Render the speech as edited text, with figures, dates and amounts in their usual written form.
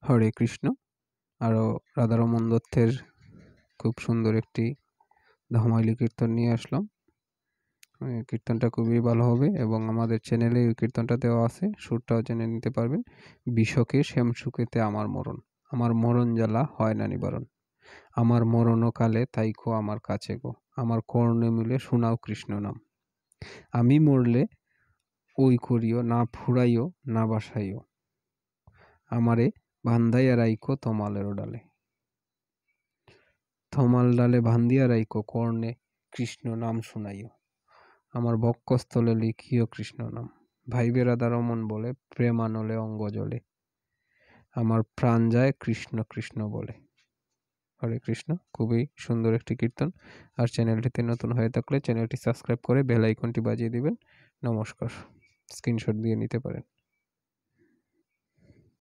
হরে কৃষ্ণ। আরও রাধারমণ দত্তের খুব সুন্দর একটি ধামাইলি কীর্তন নিয়ে আসলাম। কীর্তনটা খুবই ভালো হবে এবং আমাদের চ্যানেলে ওই কীর্তনটা দেওয়া আছে, সুরটাও জেনে নিতে পারবেন। বিষকে শ্যামসুখেতে আমার মরণ জ্বালা হয় না নিবারণ। আমার মরণকালে তাইকো আমার কাছে গো, আমার কর্ণে মিলে শোনাও কৃষ্ণ নাম। আমি মরলে ওই করিও না ফুরাইও না বাসাইও, আমারে বান্ধাইয়া রাইখো তমালের ডালে। থমাল ডালে বান্ধিয়া রাইখো, কর্ণে কৃষ্ণ নাম শুনাইও, আমার বক্ষস্থলে লিখিও কৃষ্ণ নাম। ভাইবে রাধারমণ বলে, প্রেমানলে অঙ্গ জলে, আমার প্রাণ যায় কৃষ্ণ কৃষ্ণ বলে। হরে কৃষ্ণ। খুবই সুন্দর একটি কীর্তন। আর চ্যানেলটিতে নতুন হয়ে থাকলে চ্যানেলটি সাবস্ক্রাইব করে বেল আইকনটি বাজিয়ে দিবেন। নমস্কার। স্ক্রিনশট দিয়ে নিতে পারেন।